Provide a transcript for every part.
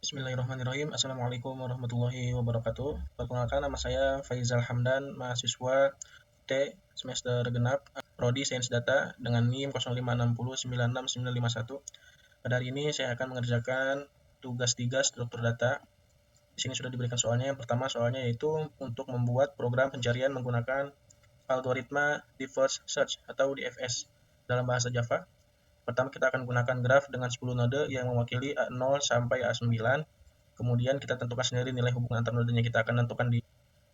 Bismillahirrahmanirrahim. Assalamualaikum warahmatullahi wabarakatuh. Perkenalkan, nama saya Faizal Hamdan, mahasiswa T semester genap, Prodi Sains Data dengan NIM 056096951. Pada hari ini saya akan mengerjakan tugas 3 struktur data. Di sini sudah diberikan soalnya. Yang pertama soalnya yaitu untuk membuat program pencarian menggunakan algoritma Diverse Search atau DFS dalam bahasa Java. Pertama kita akan gunakan graf dengan 10 node yang mewakili A0 sampai A9. Kemudian kita tentukan sendiri nilai hubungan antar nodenya, kita akan tentukan di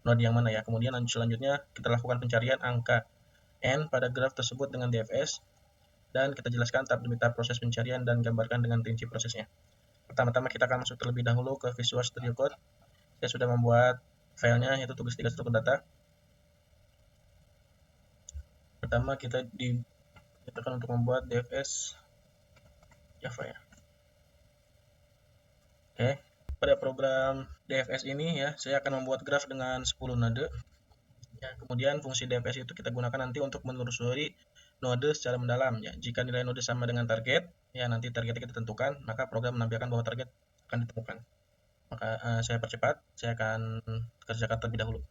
node yang mana ya. Kemudian selanjutnya kita lakukan pencarian angka n pada graf tersebut dengan DFS, dan kita jelaskan tahap demi tahap proses pencarian dan gambarkan dengan rinci prosesnya. Pertama-tama kita akan masuk terlebih dahulu ke Visual Studio Code. Saya sudah membuat filenya, yaitu tugas 3 struktur data. Pertama kita dimintakan untuk membuat DFS Java ya. Oke, pada program DFS ini ya, saya akan membuat graf dengan 10 node. Ya, kemudian fungsi DFS itu kita gunakan nanti untuk menelusuri node secara mendalam ya. Jika nilai node sama dengan target, ya nanti targetnya kita tentukan, maka program menampilkan bahwa target akan ditemukan. Maka saya percepat, saya akan kerjakan terlebih dahulu.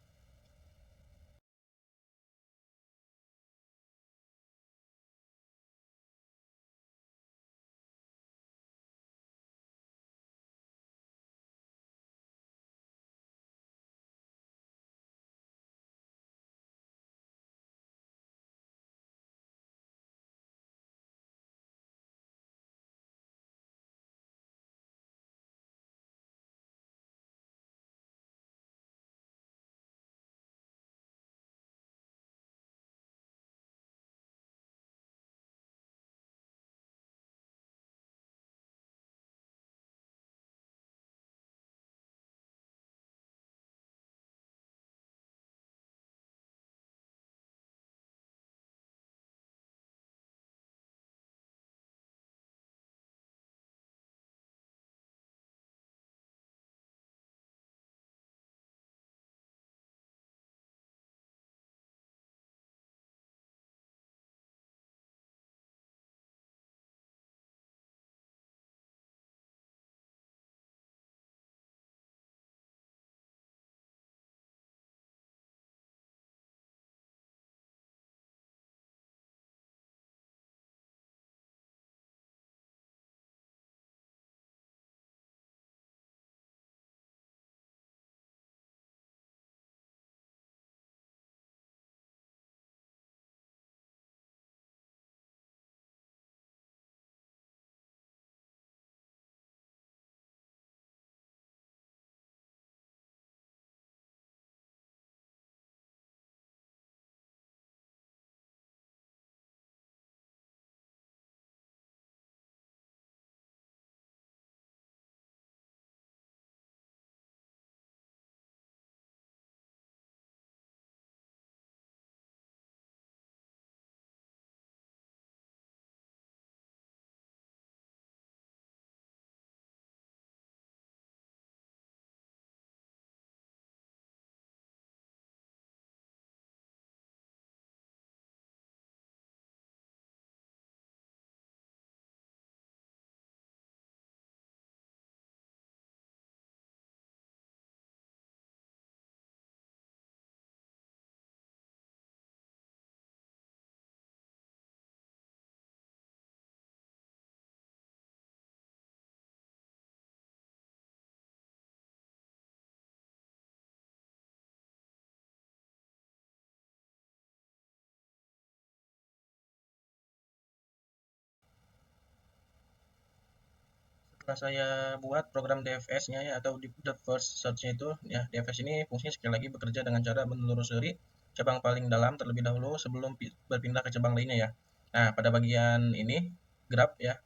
Setelah saya buat program DFS-nya ya, atau the first search-nya itu ya, DFS ini fungsinya sekali lagi bekerja dengan cara menelusuri cabang paling dalam terlebih dahulu sebelum berpindah ke cabang lainnya ya. Nah, pada bagian ini graph ya,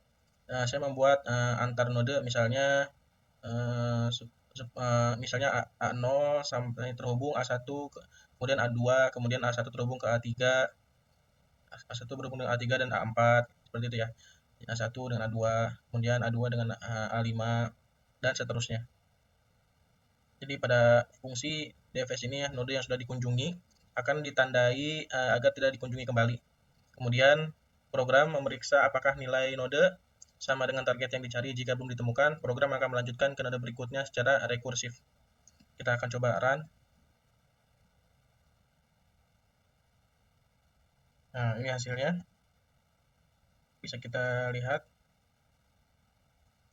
saya membuat antar node, misalnya misalnya A0 sampai terhubung A1, kemudian A2, kemudian A1 terhubung ke A3, A1 berhubung dengan A3 dan A4, seperti itu ya. A1 dengan A2, kemudian A2 dengan A5, dan seterusnya. Jadi pada fungsi DFS ini ya, node yang sudah dikunjungi akan ditandai agar tidak dikunjungi kembali. Kemudian program memeriksa apakah nilai node sama dengan target yang dicari. Jika belum ditemukan, program akan melanjutkan ke node berikutnya secara rekursif. Kita akan coba run. Nah, ini hasilnya. Bisa kita lihat.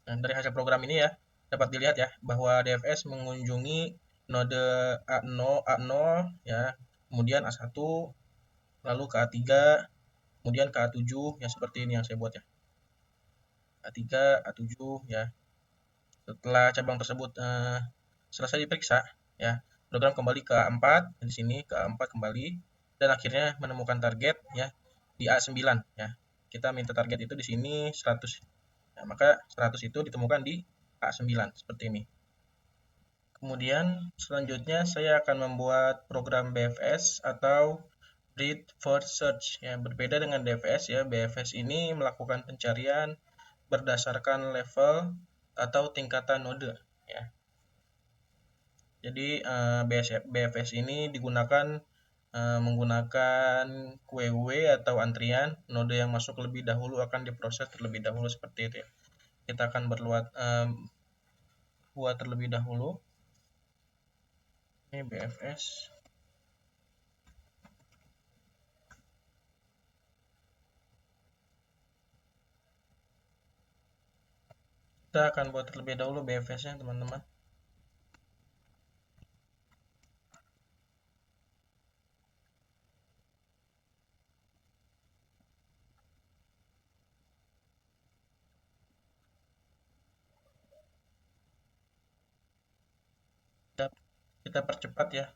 Nah, dari hasil program ini ya, dapat dilihat ya, bahwa DFS mengunjungi node A0, A0 ya, kemudian A1, lalu ke A3, kemudian ke A7, ya seperti ini yang saya buat ya. A3, A7 ya. Setelah cabang tersebut selesai diperiksa, ya, program kembali ke A4 di sini, ke A4 kembali, dan akhirnya menemukan target ya di A9 ya. Kita minta target itu di sini 100. Nah, maka 100 itu ditemukan di A9 seperti ini. Kemudian selanjutnya saya akan membuat program BFS atau Breadth First Search ya, berbeda dengan DFS ya. BFS ini melakukan pencarian berdasarkan level atau tingkatan node ya. Jadi BFS ini digunakan menggunakan QW atau antrian, node yang masuk lebih dahulu akan diproses terlebih dahulu seperti itu ya. Kita akan buat terlebih dahulu. Ini BFS. Kita akan buat terlebih dahulu BFS-nya teman-teman. Kita percepat ya.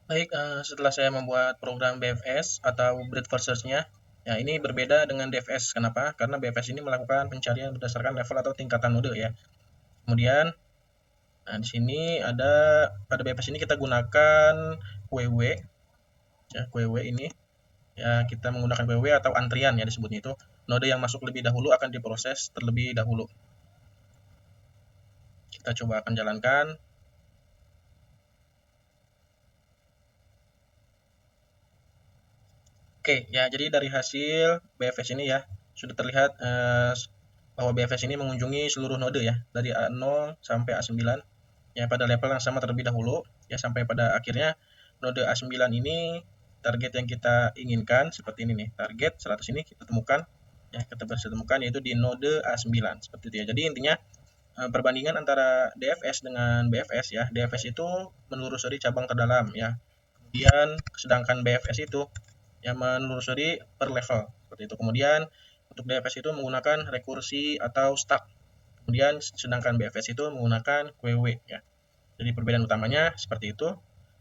Baik, setelah saya membuat program BFS atau breadth first search-nya, ya ini berbeda dengan DFS. Kenapa? Karena BFS ini melakukan pencarian berdasarkan level atau tingkatan node ya. Kemudian, nah di sini ada pada BFS ini kita gunakan QW, ya QW ini ya kita menggunakan QW atau antrian ya disebutnya itu. Node yang masuk lebih dahulu akan diproses terlebih dahulu. Kita coba akan jalankan. Oke, ya jadi dari hasil BFS ini ya sudah terlihat bahwa BFS ini mengunjungi seluruh node ya dari A0 sampai A9 ya pada level yang sama terlebih dahulu ya sampai pada akhirnya node A9 ini target yang kita inginkan seperti ini nih. Target 100 ini kita temukan ya kita berhasil temukan yaitu di node A9 seperti itu ya. Jadi intinya perbandingan antara DFS dengan BFS ya. DFS itu menelusuri cabang terdalam ya. Kemudian sedangkan BFS itu yang menelusuri per level seperti itu. Kemudian untuk DFS itu menggunakan rekursi atau stack. Kemudian sedangkan BFS itu menggunakan QW ya. Jadi perbedaan utamanya seperti itu.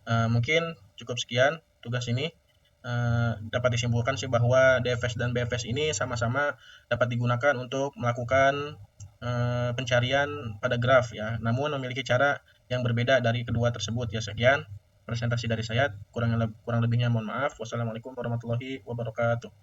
Mungkin cukup sekian tugas ini. Dapat disimpulkan sih bahwa DFS dan BFS ini sama-sama dapat digunakan untuk melakukan pencarian pada graf ya. Namun memiliki cara yang berbeda dari kedua tersebut ya. Sekian presentasi dari saya. Kurang lebihnya mohon maaf. Wassalamualaikum warahmatullahi wabarakatuh.